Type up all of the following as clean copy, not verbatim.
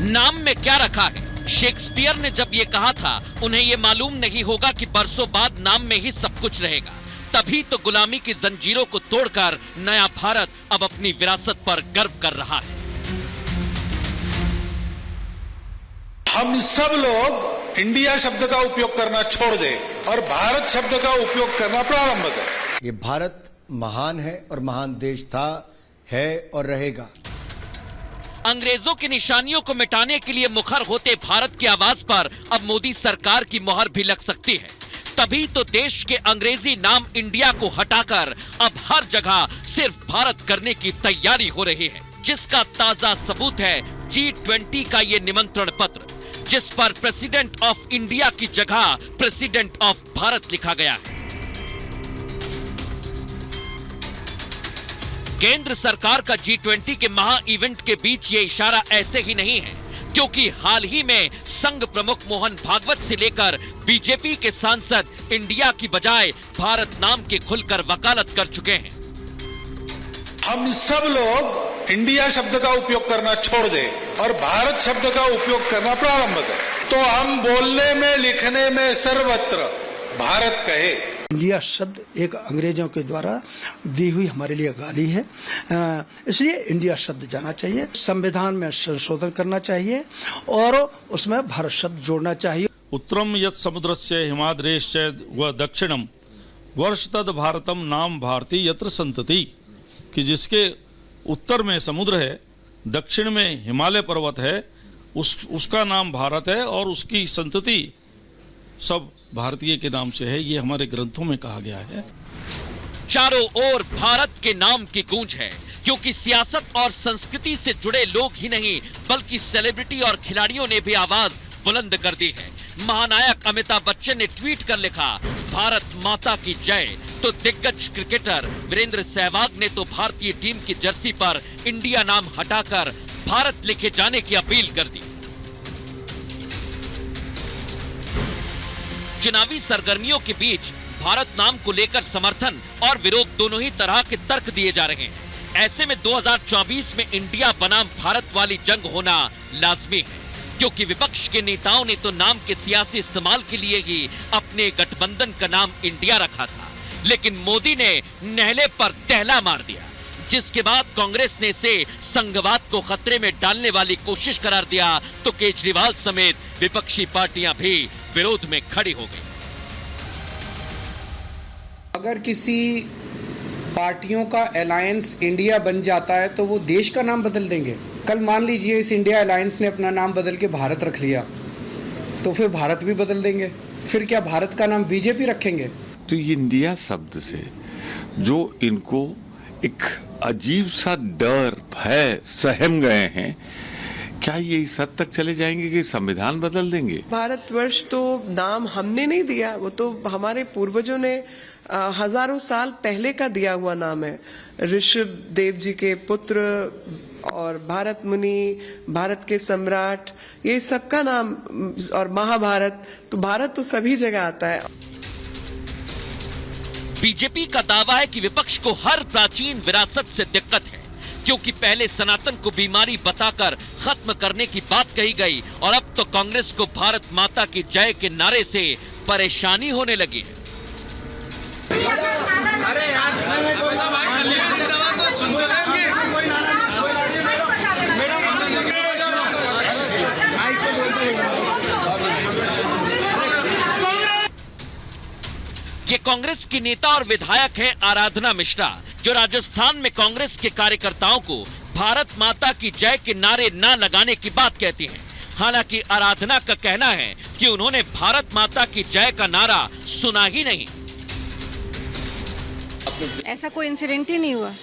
नाम में क्या रखा है? शेक्सपियर ने जब ये कहा था, उन्हें ये मालूम नहीं होगा कि बरसों बाद नाम में ही सब कुछ रहेगा। तभी तो गुलामी की जंजीरों को तोड़कर नया भारत अब अपनी विरासत पर गर्व कर रहा है। हम सब लोग इंडिया शब्द का उपयोग करना छोड़ दें और भारत शब्द का उपयोग करना प्रारंभ करें। ये भारत महान है और महान देश था, है और रहेगा। अंग्रेजों की निशानियों को मिटाने के लिए मुखर होते भारत की आवाज पर अब मोदी सरकार की मोहर भी लग सकती है। तभी तो देश के अंग्रेजी नाम इंडिया को हटाकर अब हर जगह सिर्फ भारत करने की तैयारी हो रही है, जिसका ताजा सबूत है G20 का ये निमंत्रण पत्र, जिस पर प्रेसिडेंट ऑफ इंडिया की जगह प्रेसिडेंट ऑफ भारत लिखा गया है। केंद्र सरकार का G20 के महा इवेंट के बीच ये इशारा ऐसे ही नहीं है, क्योंकि हाल ही में संघ प्रमुख मोहन भागवत से लेकर बीजेपी के सांसद इंडिया की बजाय भारत नाम की खुलकर वकालत कर चुके हैं। हम सब लोग इंडिया शब्द का उपयोग करना छोड़ दें और भारत शब्द का उपयोग करना प्रारंभ करें, तो हम बोलने में लिखने में सर्वत्र भारत कहे। इंडिया शब्द एक अंग्रेजों के द्वारा दी हुई हमारे लिए गाली है, इसलिए इंडिया शब्द जाना चाहिए। संविधान में संशोधन करना चाहिए और उसमें भारत शब्द जोड़ना चाहिए। उत्तरम यत् समुद्रस्य हिमाद्रेश्च व दक्षिणम वर्ष तद भारतम नाम भारती यत्र संतति, कि जिसके उत्तर में समुद्र है, दक्षिण में हिमालय पर्वत है, उसका नाम भारत है और उसकी संतति सब भारतीय के नाम से है। ये हमारे ग्रंथों में कहा गया है। चारों ओर भारत के नाम की गूंज है, क्योंकि सियासत और संस्कृति से जुड़े लोग ही नहीं बल्कि सेलिब्रिटी और खिलाड़ियों ने भी आवाज बुलंद कर दी है। महानायक अमिताभ बच्चन ने ट्वीट कर लिखा, भारत माता की जय। तो दिग्गज क्रिकेटर वीरेंद्र सहवाग ने तो भारतीय टीम की जर्सी पर इंडिया नाम हटाकर भारत लिखे जाने की अपील कर दी। चुनावी सरगर्मियों के बीच भारत नाम को लेकर समर्थन और विरोध दोनों ही तरह के तर्क दिए जा रहे हैं। ऐसे में 2024 में इंडिया बनाम भारत वाली जंग होना लाजमी है, क्योंकि विपक्ष के नेताओं ने तो नाम के सियासी इस्तेमाल के लिए ही अपने गठबंधन का नाम इंडिया रखा था, लेकिन मोदी ने नहले पर तहला मार दिया, जिसके बाद कांग्रेस ने इसे संघवाद को खतरे में डालने वाली कोशिश करार दिया, तो केजरीवाल समेत विपक्षी पार्टियां भी विरोध में खड़ी हो गई। अगर किसी पार्टियों का अलायंस इंडिया बन जाता है तो वो देश का नाम बदल देंगे। कल मान लीजिए इस इंडिया अलायंस ने अपना नाम बदल के भारत रख लिया, तो फिर भारत भी बदल देंगे। फिर क्या भारत का नाम बीजेपी रखेंगे? तो ये इंडिया शब्द से जो इनको एक अजीब सा डर भय सहम गए हैं, क्या ये इस हद तक चले जाएंगे कि संविधान बदल देंगे? भारतवर्ष तो नाम हमने नहीं दिया, वो तो हमारे पूर्वजों ने हजारों साल पहले का दिया हुआ नाम है। ऋषभ देव जी के पुत्र और भारत मुनि, भारत के सम्राट, ये सबका नाम, और महाभारत, तो भारत तो सभी जगह आता है। बीजेपी का दावा है कि विपक्ष को हर प्राचीन विरासत से दिक्कत है, क्योंकि पहले सनातन को बीमारी बताकर खत्म करने की बात कही गई और अब तो कांग्रेस को भारत माता की जय के नारे से परेशानी होने लगी है। अरे यार, ये कांग्रेस की नेता और विधायक हैं आराधना मिश्रा, जो राजस्थान में कांग्रेस के कार्यकर्ताओं को भारत माता की जय के नारे न लगाने की बात कहती हैं। हालांकि आराधना का कहना है कि उन्होंने भारत माता की जय का नारा सुना ही नहीं। ऐसा कोई इंसिडेंट ही नहीं हुआ।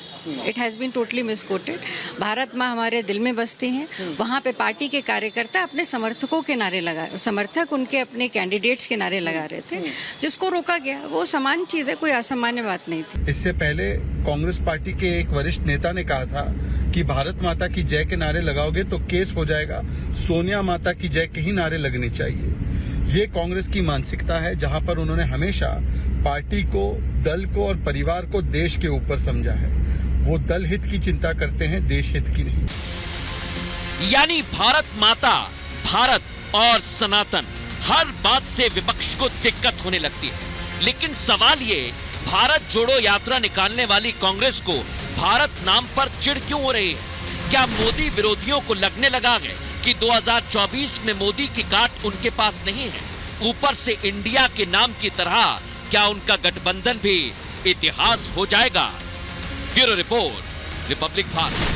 It has been totally misquoted. Bharat माँ हमारे दिल में बसती हैं। वहाँ पे पार्टी के कार्यकर्ता अपने समर्थकों के नारे लगा, समर्थक उनके अपने कैंडिडेट्स के नारे लगा रहे थे, जिसको रोका गया। वो सामान्य चीज़ है, कोई असामान्य बात नहीं थी। इससे पहले कांग्रेस पार्टी के एक वरिष्ठ नेता ने कहा था कि भारत माता की जय के नारे लगाओगे तो केस हो जाएगा, सोनिया माता की जय के ही नारे लगने चाहिए। ये कांग्रेस की मानसिकता है, जहां पर उन्होंने हमेशा पार्टी को, दल को और परिवार को देश के ऊपर समझा है। वो दल हित की चिंता करते हैं, देश हित की नहीं। यानी भारत माता, भारत और सनातन, हर बात से विपक्ष को दिक्कत होने लगती है। लेकिन सवाल ये, भारत जोड़ो यात्रा निकालने वाली कांग्रेस को भारत नाम पर चिढ़ क्यों हो रही है? क्या मोदी विरोधियों को लगने लगा है कि 2024 में मोदी की काट उनके पास नहीं है? ऊपर से इंडिया के नाम की तरह क्या उनका गठबंधन भी इतिहास हो जाएगा? Bureau report, Republic Bharat.